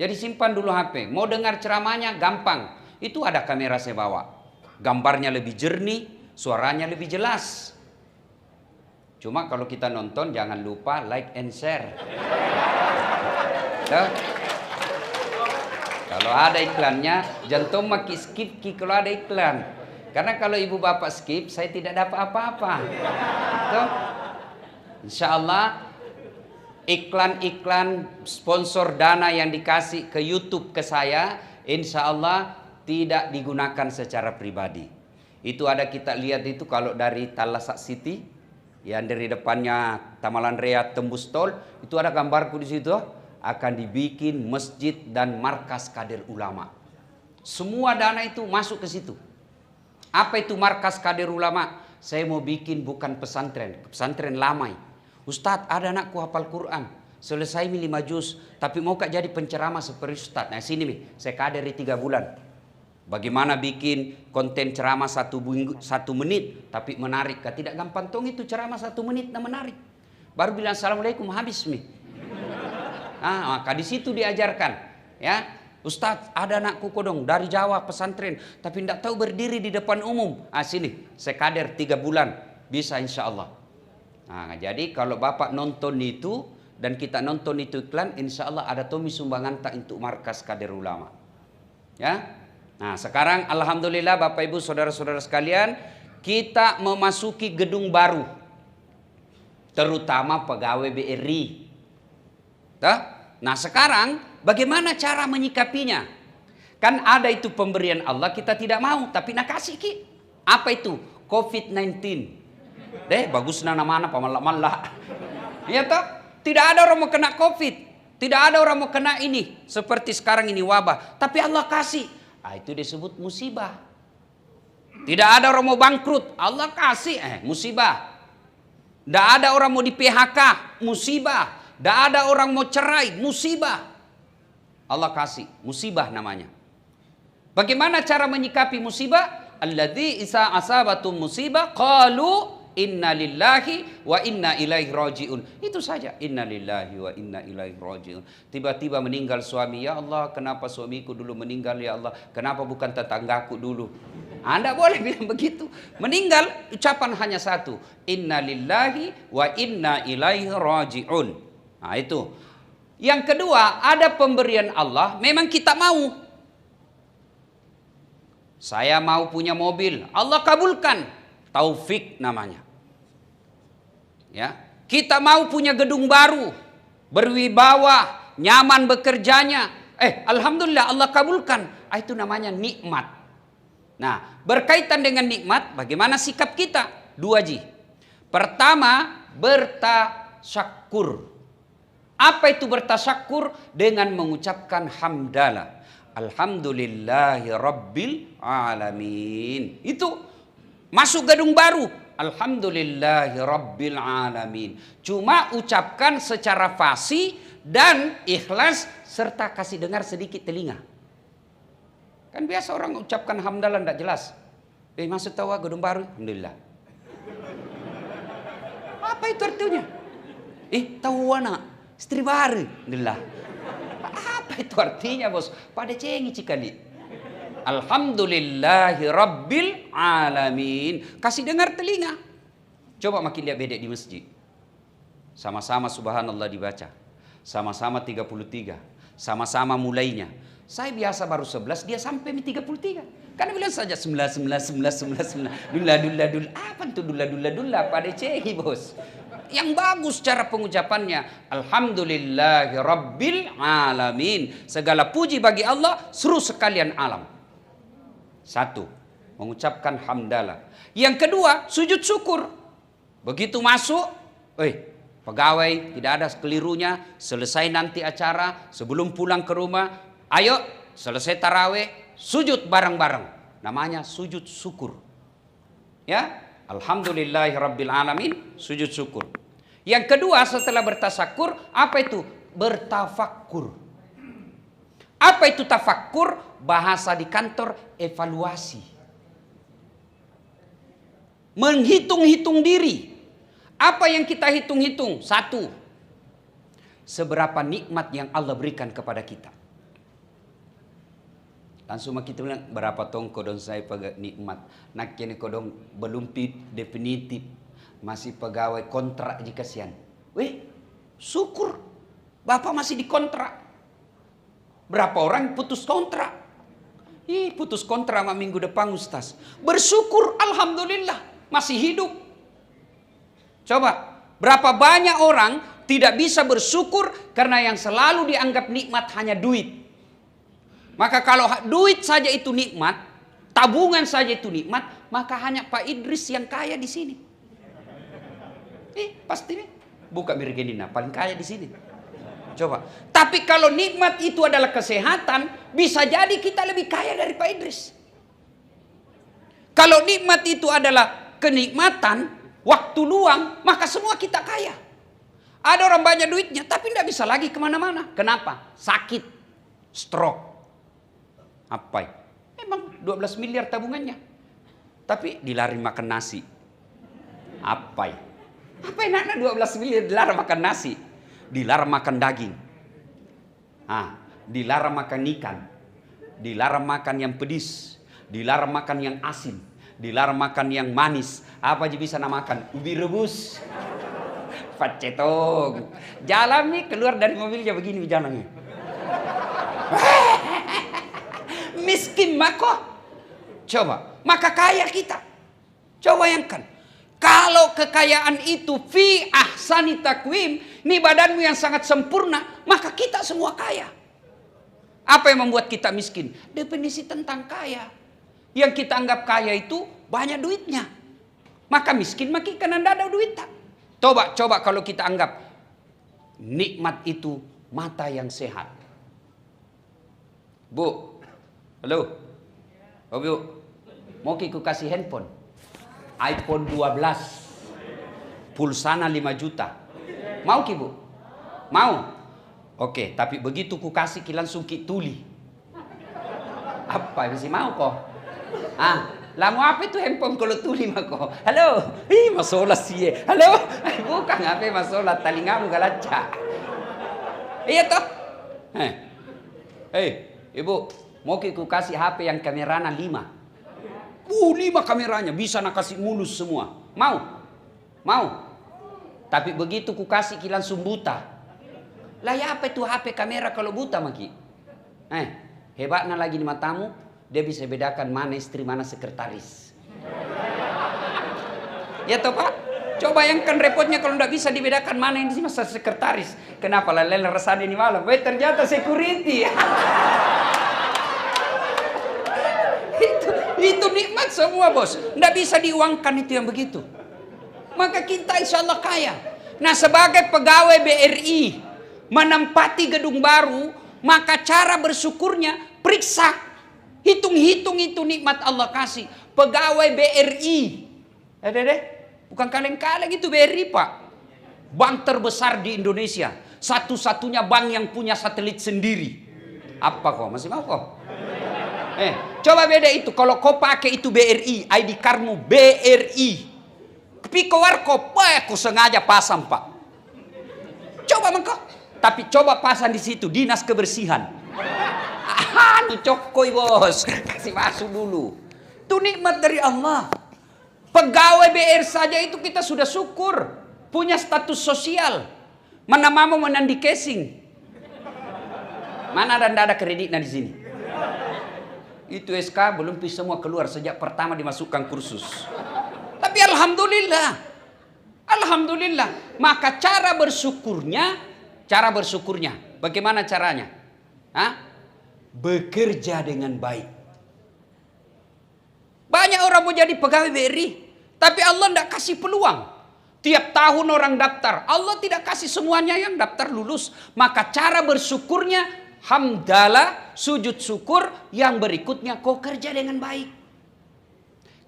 Jadi simpan dulu HP. Mau dengar ceramahnya gampang. Itu ada kamera saya bawa. Gambarnya lebih jernih, suaranya lebih jelas. Cuma kalau kita nonton jangan lupa like and share. Tuh. Kalau ada iklannya, jantung maki skip kalau ada iklan. Karena kalau ibu bapak skip, saya tidak dapat apa-apa. Tuh. Insya Allah iklan-iklan sponsor dana yang dikasih ke YouTube ke saya, insya Allah tidak digunakan secara pribadi. Itu ada kita lihat itu kalau dari Talasak City, yang dari depannya Tamalan Rea tembus tol, itu ada gambarku di situ. Akan dibikin masjid dan markas kader ulama. Semua dana itu masuk ke situ. Apa itu markas kader ulama? Saya mau bikin bukan pesantren, pesantren lamai. Ustadz, ada anakku hafal Quran, selesai 5 juz, tapi mau jadi penceramah seperti Ustadz. Nah sini nih, saya kader di 3 bulan. Bagaimana bikin konten ceramah 1 menit, tapi menarik. Tidak gampang tong itu ceramah 1 menit dan menarik. Baru bilang assalamualaikum habis nih. Maka di situ diajarkan, ya Ustadz, ada anakku kodong dari Jawa pesantren, tapi tidak tahu berdiri di depan umum. Sini, saya kader 3 bulan, bisa insya Allah. Jadi kalau bapak nonton itu dan kita nonton itu iklan, insya Allah ada Tommy sumbangan tak untuk markas kader ulama. Ya, nah sekarang alhamdulillah bapak ibu saudara-saudara sekalian, kita memasuki gedung baru, terutama pegawai BRI. Nah sekarang bagaimana cara menyikapinya? Kan ada itu pemberian Allah kita tidak mau, tapi nak kasih ki. Apa itu? COVID-19. Bagus nama-nama pamalak-malak. Ya toh? Tidak ada orang mau kena COVID. Tidak ada orang mau kena ini. Seperti sekarang ini wabah. Tapi Allah kasih. Itu disebut musibah. Tidak ada orang mau bangkrut. Allah kasih. Musibah. Tidak ada orang mau di PHK. Musibah. Tidak ada orang mau cerai, musibah. Allah kasih, musibah namanya. Bagaimana cara menyikapi musibah? Alladzi isa asabatum musibah qalu inna lillahi wa inna ilaihi rajiun. Itu saja, inna lillahi wa inna ilaihi rajiun. Tiba-tiba meninggal suami, ya Allah, kenapa suamiku dulu meninggal ya Allah? Kenapa bukan tetanggaku dulu? Anda boleh bilang begitu. Meninggal, ucapan hanya satu, inna lillahi wa inna ilaihi rajiun. Nah itu. Yang kedua, ada pemberian Allah, memang kita mau. Saya mau punya mobil, Allah kabulkan. Taufik namanya. Ya, kita mau punya gedung baru, berwibawa, nyaman bekerjanya. Alhamdulillah Allah kabulkan. Itu namanya nikmat. Nah, berkaitan dengan nikmat, bagaimana sikap kita? 2G. Pertama, bertasyakur. Apa itu bertasyakur? Dengan mengucapkan hamdalah. Alhamdulillahi rabbil alamin. Itu masuk gedung baru. Alhamdulillahi rabbil alamin. Cuma ucapkan secara fasih dan ikhlas serta kasih dengar sedikit telinga. Kan biasa orang ucapkan hamdalah tidak jelas. Masuk tahu gedung baru. Alhamdulillah. Apa itu artinya? Tahu anak. Istri baru, alhamdulillah. Apa itu artinya bos? Pada cengi cikali. Alhamdulillahi rabbil alamin. Kasih dengar telinga. Coba makin lihat bedek di masjid. Sama-sama subhanallah dibaca. Sama-sama 33. Sama-sama mulainya. Saya biasa baru 11, dia sampai 33. Karena bilang saja 9. Dula. Apa itu dula? Pada cengi bos. Yang bagus cara pengucapannya. Alhamdulillahi rabbil alamin. Segala puji bagi Allah seluruh sekalian alam. 1. Mengucapkan hamdalah. Yang kedua, sujud syukur. Begitu masuk, pegawai tidak ada kelirunya. Selesai nanti acara, sebelum pulang ke rumah, ayo selesai tarawih, sujud bareng-bareng. Namanya sujud syukur. Ya, alhamdulillahi rabbil alamin, sujud syukur. Yang kedua setelah bertasakur, apa itu? Bertafakkur. Apa itu tafakkur? Bahasa di kantor, evaluasi. Menghitung-hitung diri. Apa yang kita hitung-hitung? 1. Seberapa nikmat yang Allah berikan kepada kita. Langsung kita bilang, berapa tong kodong saya pegawai nikmat. Nak kini kodong belum definitif. Masih pegawai kontrak jika sian. Weh, syukur. Bapak masih dikontrak. Berapa orang putus kontrak? Putus kontrak sama minggu depan Ustaz. Bersyukur, alhamdulillah. Masih hidup. Coba, berapa banyak orang tidak bisa bersyukur karena yang selalu dianggap nikmat hanya duit. Maka kalau duit saja itu nikmat, tabungan saja itu nikmat, maka hanya Pak Idris yang kaya di sini. Pasti nih, buka Mirgenina paling kaya di sini. Coba. Tapi kalau nikmat itu adalah kesehatan, bisa jadi kita lebih kaya dari Pak Idris. Kalau nikmat itu adalah kenikmatan, waktu luang, maka semua kita kaya. Ada orang banyak duitnya, tapi tidak bisa lagi kemana-mana. Kenapa? Sakit, stroke. Apa? Memang 12 miliar tabungannya. Tapi dilarang makan nasi. Apa? Apa enaknya 12 miliar dilarang makan nasi? Dilarang makan daging. Dilarang makan ikan. Dilarang makan yang pedis. Dilarang makan yang asin. Dilarang makan yang manis. Apa aja bisa namakan? Ubi rebus. Pacetong. Jalan nih keluar dari mobilnya begini jalannya. Miskin mako. Coba. Maka kaya kita. Coba bayangkan. Kalau kekayaan itu fi ahsani takwim, ini badanmu yang sangat sempurna, maka kita semua kaya. Apa yang membuat kita miskin? Definisi tentang kaya. Yang kita anggap kaya itu banyak duitnya. Maka miskin makin karena tidak ada duit. Coba kalau kita anggap nikmat itu mata yang sehat. Bu, halo. Oh bu, mau kiku kasih handphone. iPhone 12 pulsana 5 juta. Mau ki bu? Mau? Oke, tapi begitu ku kasih ki langsung ki tuli. Apa masih mau kok? Lamu apa itu handphone kalau tuli mah kok? Halo, masalah sih. Halo, bukan apa masalah talingamu galaca. Iya toh? Ibu, mau ki ku kasih HP yang kameranya 5. 5 kameranya bisa nak kasih mulus semua. Mau. Tapi begitu ku kasih ki langsung buta. Lah ya apa itu HP kamera kalau buta maki? Hebatnya lagi di matamu, dia bisa bedakan mana istri mana sekretaris. Ya toh Pak? Coba bayangkan repotnya kalau tidak bisa dibedakan mana ini masa sekretaris. Kenapa lah lele resane ini malam? Ternyata security. Itu nikmat semua bos. Tidak bisa diuangkan itu yang begitu. Maka kita insya Allah kaya. Nah sebagai pegawai BRI menempati gedung baru, maka cara bersyukurnya periksa. Hitung-hitung itu nikmat Allah kasih. Pegawai BRI. Bukan kaleng-kaleng itu BRI Pak. Bank terbesar di Indonesia. Satu-satunya bank yang punya satelit sendiri. Apa kok? Masih mau kok? Coba beda itu. Kalau kau pakai itu BRI, ID cardmu BRI. Tapi keluar kau aku sengaja pasang Pak. Coba mengkau. Tapi coba pasang di situ dinas kebersihan. Itu cokoi bos. Kasih masuk dulu. Itu nikmat dari Allah. Pegawai BR saja itu kita sudah syukur. Punya status sosial. Mana mau menandi casing. Mana ada kreditnya di sini. Itu SK belum bisa semua keluar sejak pertama dimasukkan kursus. Tapi alhamdulillah. Alhamdulillah. Maka cara bersyukurnya, bagaimana caranya? Bekerja dengan baik. Banyak orang mau jadi pegawai BRI, tapi Allah tidak kasih peluang. Tiap tahun orang daftar, Allah tidak kasih semuanya yang daftar lulus. Maka cara bersyukurnya hamdalah, sujud syukur, yang berikutnya kau kerja dengan baik.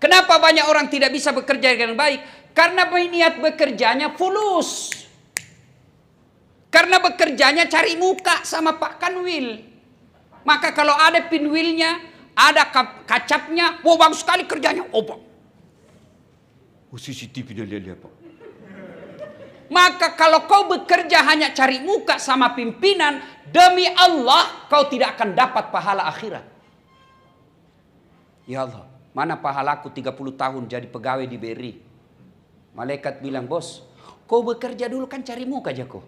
Kenapa banyak orang tidak bisa bekerja dengan baik? Karena niat bekerjanya fulus. Karena bekerjanya cari muka sama Pak Kanwil. Maka kalau ada pinwilnya, ada kacapnya, bagus sekali kerjanya. Pak. CCTV lihat Pak. Maka kalau kau bekerja hanya cari muka sama pimpinan, demi Allah kau tidak akan dapat pahala akhirat. Ya Allah, mana pahalaku 30 tahun jadi pegawai di BRI. Malaikat bilang, bos, kau bekerja dulu kan cari muka aja kau.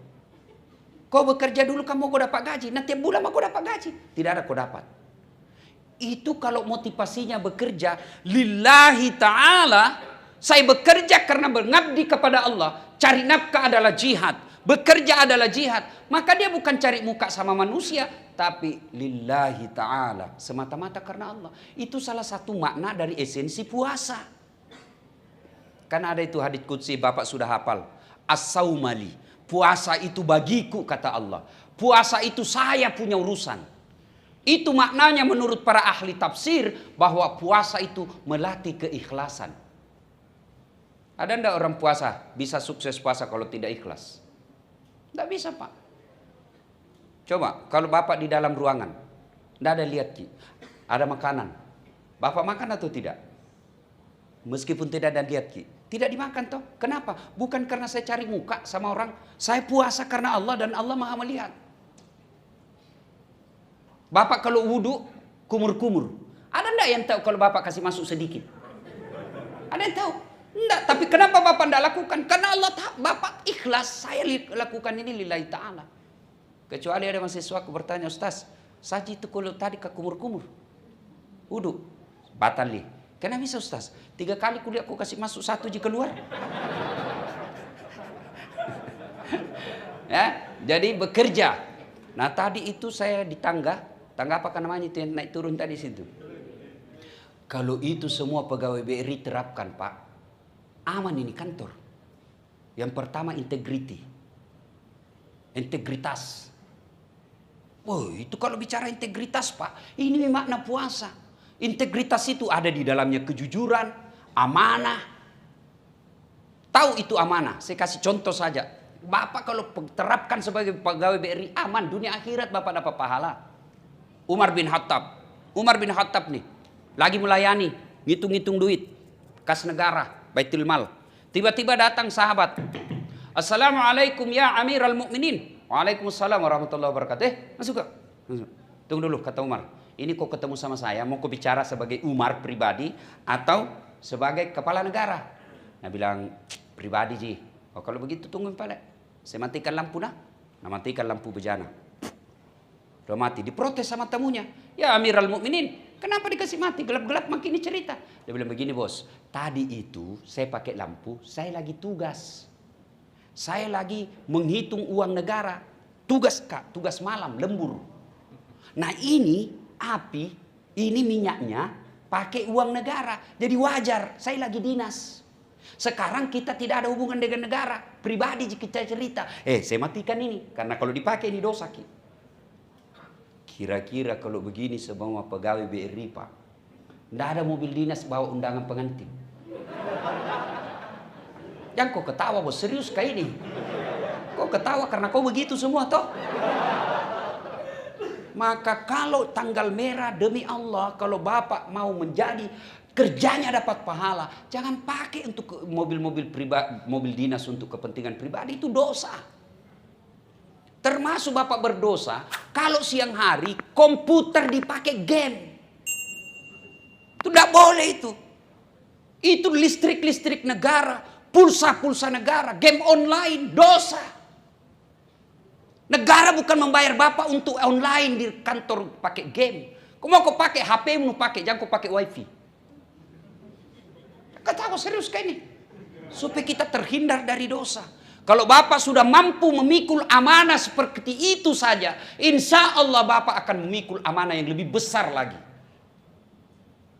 Kau bekerja dulu kamu kau dapat gaji. Nanti tiap bulan kau dapat gaji. Tidak ada kau dapat. Itu kalau motivasinya bekerja lillahi ta'ala. Saya bekerja karena mengabdi kepada Allah. Cari nafkah adalah jihad. Bekerja adalah jihad. Maka dia bukan cari muka sama manusia. Tapi lillahi ta'ala. Semata-mata karena Allah. Itu salah satu makna dari esensi puasa. Karena ada itu hadits qudsi, Bapak sudah hafal. As-saumali. Puasa itu bagiku, kata Allah. Puasa itu saya punya urusan. Itu maknanya menurut para ahli tafsir. Bahwa puasa itu melatih keikhlasan. Ada enggak orang puasa bisa sukses puasa kalau tidak ikhlas? Tidak bisa, Pak. Coba kalau Bapak di dalam ruangan. Tidak ada lihat, Ki. Ada makanan. Bapak makan atau tidak? Meskipun tidak ada lihat, Ki. Tidak dimakan toh. Kenapa? Bukan karena saya cari muka sama orang. Saya puasa karena Allah dan Allah maha melihat. Bapak kalau wudhu kumur-kumur. Ada enggak yang tahu kalau Bapak kasih masuk sedikit? Ada yang tahu? Enggak. Tapi kenapa Bapak enggak lakukan? Karena Allah Bapak ikhlas. Saya lakukan ini lillahi ta'ala. Kecuali ada mahasiswaku bertanya, Ustaz, saji itu kalau tadi ke kumur-kumur. Wudhu. Batal li. Kenapa bisa Ustaz? 3 kali kuliah aku kasih masuk 1 jika keluar. Ya, jadi bekerja. Nah tadi itu saya di tangga apa namanya itu yang naik turun tadi situ. Kalau itu semua pegawai BRI terapkan, Pak, aman ini kantor. Yang pertama integritas. Oh itu kalau bicara integritas, Pak, ini makna puasa. Integritas itu ada di dalamnya kejujuran, amanah. Tahu itu amanah. Saya kasih contoh saja. Bapak kalau terapkan sebagai pegawai BRI aman dunia akhirat, Bapak dapat pahala. Umar bin Khattab nih lagi melayani, ngitung-ngitung duit kas negara, Baitul Mal. Tiba-tiba datang sahabat. Assalamualaikum ya Amirul Mukminin. Waalaikumsalam warahmatullahi wabarakatuh. Masuk ke. Tunggu dulu, kata Umar. Ini kau ketemu sama saya, mau kau bicara sebagai Umar pribadi atau sebagai kepala negara? Nah bilang, pribadi Ji. Oh kalau begitu tungguin Pak. Saya matikan lampu nah. Nah matikan lampu bejana. Udah mati, diprotes sama tamunya. Ya Amirul Mukminin, kenapa dikasih mati? Gelap-gelap makin ini cerita. Dia bilang begini bos, tadi itu saya pakai lampu, saya lagi tugas. Saya lagi menghitung uang negara. Tugas Kak, tugas malam, lembur. Nah ini api, ini minyaknya pakai uang negara. Jadi wajar, saya lagi dinas. Sekarang kita tidak ada hubungan dengan negara. Pribadi kita cerita. Saya matikan ini. Karena kalau dipakai ini dosa. Kira-kira kalau begini semua pegawai BRI Pak. Tidak ada mobil dinas bawa undangan pengantin. Jangan kau ketawa bos, serius kayak ini. Kau ketawa karena kau begitu semua toh. Maka kalau tanggal merah demi Allah, kalau Bapak mau menjadi kerjanya dapat pahala, jangan pakai untuk mobil-mobil pribadi, mobil dinas untuk kepentingan pribadi, itu dosa. Termasuk Bapak berdosa kalau siang hari komputer dipakai game. Itu tidak boleh itu. Itu listrik negara, pulsa negara, game online, dosa. Negara bukan membayar Bapak untuk online di kantor pakai game. Kau mau kau pakai HP mau pakai, jangan kau pakai wifi. Kata aku serius kayak ini. Supaya kita terhindar dari dosa. Kalau Bapak sudah mampu memikul amanah seperti itu saja, insya Allah Bapak akan memikul amanah yang lebih besar lagi.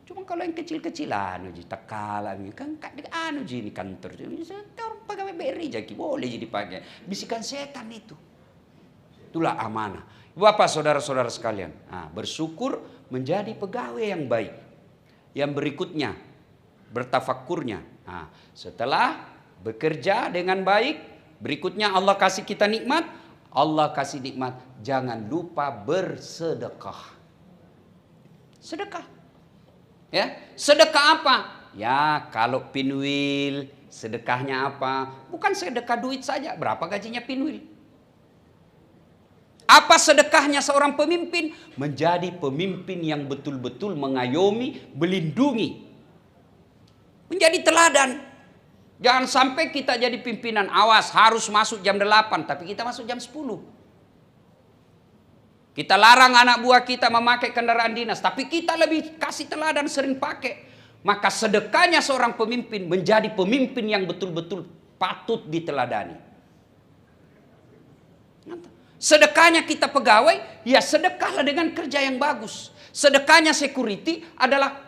Cuma kalau yang kecil-kecil, tekalan, kan ini kantor, orang pegawai BRI jadi boleh jadi pakai. Bisikan setan itu. Itulah amanah. Bapak saudara-saudara sekalian, bersyukur menjadi pegawai yang baik. Yang berikutnya, bertafakurnya. Setelah bekerja dengan baik, berikutnya Allah kasih kita nikmat. Allah kasih nikmat, jangan lupa bersedekah. Sedekah. Ya, sedekah apa? Ya, kalau pinwil, sedekahnya apa? Bukan sedekah duit saja. Berapa gajinya pinwil? Apa sedekahnya seorang pemimpin? Menjadi pemimpin yang betul-betul mengayomi, melindungi. Menjadi teladan. Jangan sampai kita jadi pimpinan, awas harus masuk jam 8, tapi kita masuk jam 10. Kita larang anak buah kita memakai kendaraan dinas, tapi kita lebih kasih teladan sering pakai. Maka sedekahnya seorang pemimpin menjadi pemimpin yang betul-betul patut diteladani. Sedekahnya kita pegawai, ya sedekahlah dengan kerja yang bagus. Sedekahnya security adalah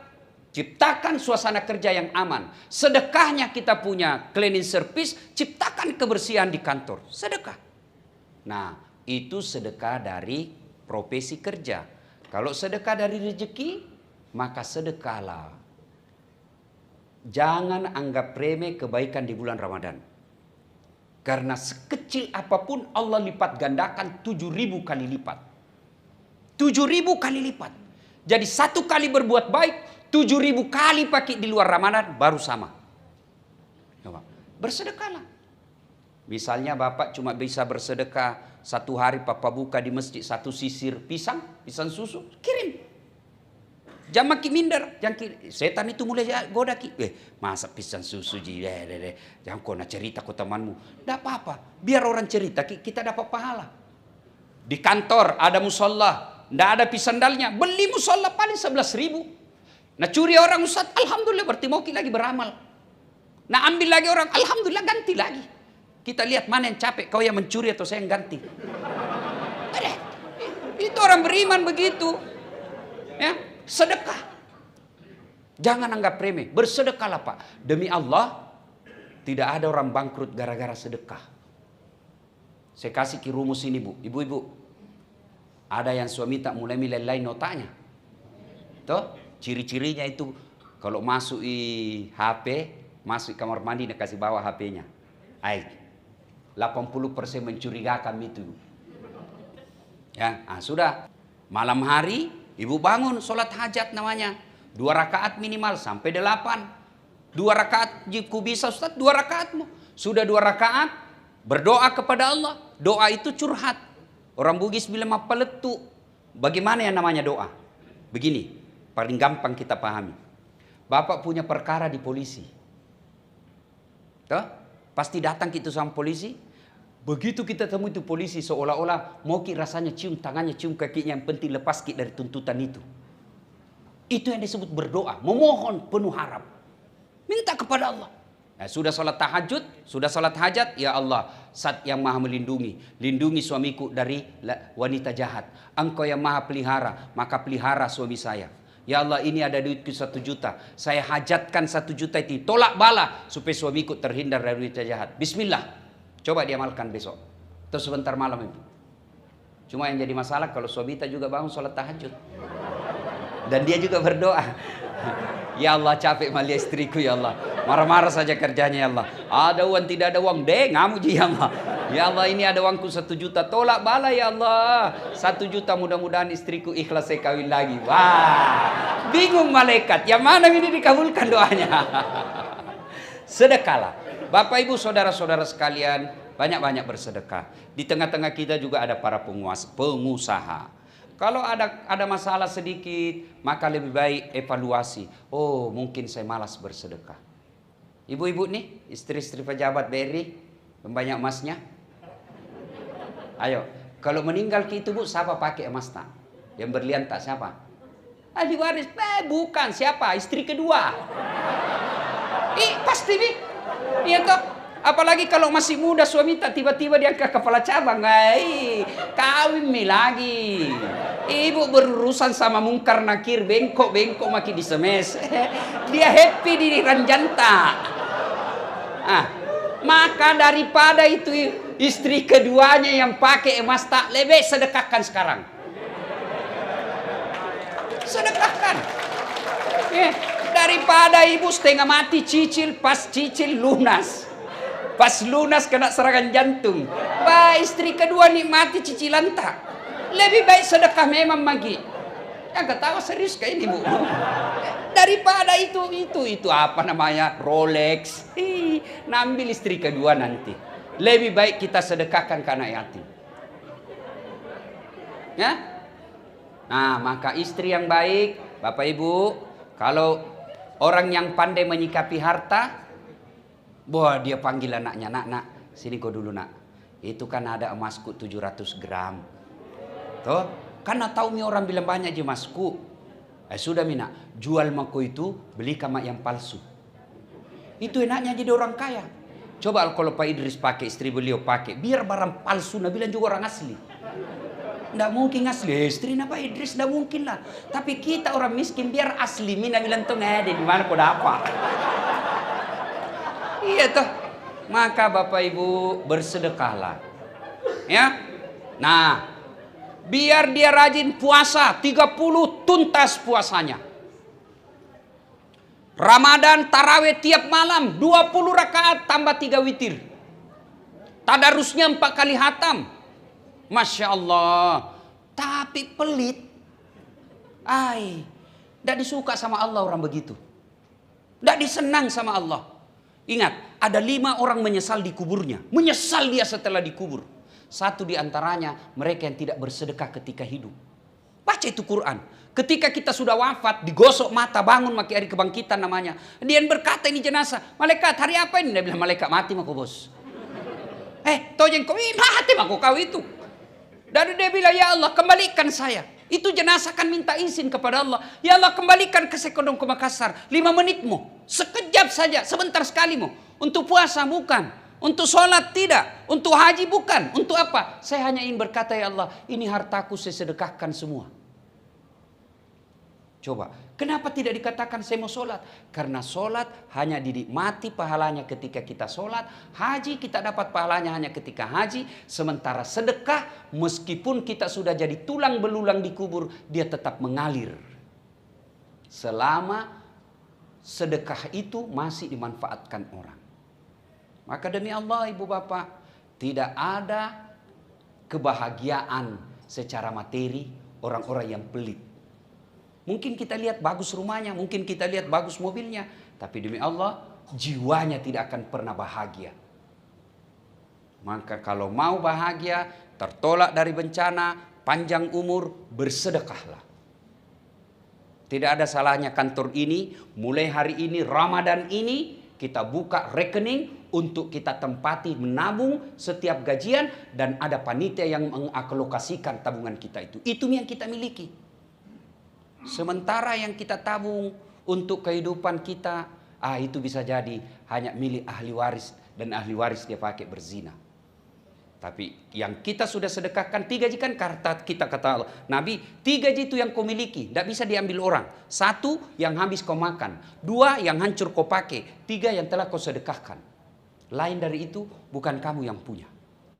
ciptakan suasana kerja yang aman. Sedekahnya kita punya cleaning service, ciptakan kebersihan di kantor. Sedekah. Nah, itu sedekah dari profesi kerja. Kalau sedekah dari rezeki, maka sedekahlah. Jangan anggap remeh kebaikan di bulan Ramadan. Karena sekecil apapun Allah lipat gandakan 7.000 kali lipat. 7.000 kali lipat. Jadi 1 kali berbuat baik, 7.000 kali pakai di luar Ramadan baru sama. Bersedekahlah. Misalnya Bapak cuma bisa bersedekah 1 hari Papa buka di masjid 1 sisir pisang susu, kirim. Jangan makin minder, setan itu mulai goda ki. Masa pisang susu jangan kau nak cerita ke temanmu. Tidak apa-apa, biar orang cerita kita dapat pahala. Di kantor ada musola, tidak ada pisandalnya, beli musola paling 11.000. Nah curi orang ustaz, alhamdulillah berarti mau lagi beramal. Nah ambil lagi orang, alhamdulillah ganti lagi. Kita lihat mana yang capek, kau yang mencuri atau saya yang ganti. Itu orang beriman begitu. Ya. Sedekah. Jangan anggap remeh. Bersedekahlah Pak. Demi Allah, tidak ada orang bangkrut gara-gara sedekah. Saya kasih ki rumus ini Bu. Ibu-ibu. Ada yang suami tak mulai milai notanya. Tuh, ciri-cirinya itu kalau masuk di HP, masuk di kamar mandi dia kasih bawa HP-nya. 80% mencurigakan itu. Ya, sudah. Malam hari ibu bangun sholat hajat namanya. 2 rakaat minimal sampai 8. 2 rakaat jika bisa Ustaz, 2 rakaatmu. Sudah 2 rakaat berdoa kepada Allah. Doa itu curhat. Orang Bugis bilang mapaletu. Bagaimana yang namanya doa? Begini, paling gampang kita pahami. Bapak punya perkara di polisi. Tuh, pasti datang kita sama polisi. Begitu kita temui itu polisi seolah-olah mau rasanya cium tangannya, cium kakinya, yang penting lepas dari tuntutan itu. Itu yang disebut berdoa, memohon penuh harap. Minta kepada Allah. Nah, sudah sholat tahajud, sudah sholat hajat, ya Allah, Zat yang maha melindungi. Lindungi suamiku dari wanita jahat. Engkau yang maha pelihara, maka pelihara suami saya. Ya Allah, ini ada duitku 1 juta. Saya hajatkan 1 juta itu, tolak bala supaya suamiku terhindar dari wanita jahat. Bismillah. Coba diamalkan besok. Terus sebentar malam itu. Cuma yang jadi masalah kalau suami kita juga bangun sholat tahajud. Dan dia juga berdoa. Ya Allah, capek malia istriku ya Allah. Marah-marah saja kerjanya ya Allah. Ada uang tidak ada uang. Ngamu ya Allah. Ya Allah, ini ada uangku 1 juta. Tolak bala ya Allah. 1 juta, mudah-mudahan istriku ikhlas saya kawin lagi. Wah, bingung malaikat. Yang mana ini dikabulkan doanya? Sedekahlah. Bapak Ibu saudara-saudara sekalian, banyak-banyak bersedekah. Di tengah-tengah kita juga ada para pengusaha. Kalau ada masalah sedikit, maka lebih baik evaluasi. Oh, mungkin saya malas bersedekah. Ibu-ibu nih, istri-istri pejabat BRI, banyak emasnya. Ayo, kalau meninggal itu Bu, siapa pakai emas tak? Yang berlian tak siapa? Ahli waris. Bukan, siapa? Istri kedua. Pasti nih. Iya toh, apalagi kalau masih muda suami tak tiba-tiba dia ke kepala cabang, kawin mi lagi. Ibu berurusan sama mungkar nakir, bengkok maki di semes. Dia happy di ranjanta. Maka daripada itu istri keduanya yang pakai emas tak, lebih sedekahkan sekarang. Sedekahkan. Daripada ibu setengah mati cicil, pas cicil lunas. Pas lunas kena serangan jantung. Istri kedua nikmati cicilan tak. Lebih baik sedekah memang magi. Yang ketawa serius kayak ini Bu. Daripada itu apa namanya, Rolex. Nambil istri kedua nanti. Lebih baik kita sedekahkan ke anak yatim. Ya. Nah, maka istri yang baik, Bapak Ibu, kalau orang yang pandai menyikapi harta, wah dia panggil anaknya, nak, sini kau dulu nak. Itu kan ada emasku 700 gram. Tuh, karena tahu mi orang bilang banyak aja emasku. Sudah mina, jual mako itu, beli kamak yang palsu. Itu enaknya jadi orang kaya. Coba kalau Pak Idris pakai, istri beliau pakai, biar barang palsu, nah bilang juga orang asli. Nggak mungkin asli, istri Pak Idris nggak mungkin lah. Tapi kita orang miskin biar asli, mina bilang tuh nggak ada di mana kau dapat. Iya toh. Maka Bapak Ibu bersedekahlah. Ya. Nah, biar dia rajin puasa 30 tuntas puasanya. Ramadan tarawih tiap malam 20 rakaat tambah 3 witir. Tadarusnya 4 kali hatam. Masya Allah. Tapi pelit. Tidak disuka sama Allah orang begitu. Tidak disenang sama Allah. Ingat, ada 5 orang menyesal di kuburnya. Menyesal dia setelah dikubur. Satu di antaranya mereka yang tidak bersedekah ketika hidup. Baca itu Quran. Ketika kita sudah wafat, digosok mata, bangun maki hari kebangkitan namanya. Dia berkata ini jenazah. Malaikat, hari apa ini? Dia bilang, malaikat mati mako bos. Tojeng kau, mati mako kau itu. Dan dia bilang, ya Allah kembalikan saya. Itu jenazah kan minta izin kepada Allah. Ya Allah kembalikan ke Sekondong ke Makassar. 5 menitmu. Sekejap saja, sebentar sekali mu. Untuk puasa bukan. Untuk sholat tidak. Untuk haji bukan. Untuk apa? Saya hanya ingin berkata, ya Allah, ini hartaku saya sedekahkan semua. Coba, kenapa tidak dikatakan saya mau sholat? Karena sholat hanya dinikmati pahalanya ketika kita sholat. Haji kita dapat pahalanya hanya ketika haji. Sementara sedekah, meskipun kita sudah jadi tulang belulang di kubur, dia tetap mengalir. Selama sedekah itu masih dimanfaatkan orang. Maka demi Allah ibu bapak, tidak ada kebahagiaan secara materi orang-orang yang pelit. Mungkin kita lihat bagus rumahnya, mungkin kita lihat bagus mobilnya. Tapi demi Allah, jiwanya tidak akan pernah bahagia. Maka kalau mau bahagia, tertolak dari bencana, panjang umur, bersedekahlah. Tidak ada salahnya kantor ini, mulai hari ini, Ramadan ini, kita buka rekening untuk kita tempati menabung setiap gajian. Dan ada panitia yang mengalokasikan tabungan kita itu. Itu yang kita miliki. Sementara yang kita tabung untuk kehidupan kita, itu bisa jadi hanya milik ahli waris. Dan ahli waris dia pakai berzina. Tapi yang kita sudah sedekahkan 3 ji kan kita kata Allah. Nabi 3 ji itu yang kau miliki. Tidak bisa diambil orang. 1 yang habis kau makan. 2 yang hancur kau pakai. 3 yang telah kau sedekahkan. Lain dari itu bukan kamu yang punya.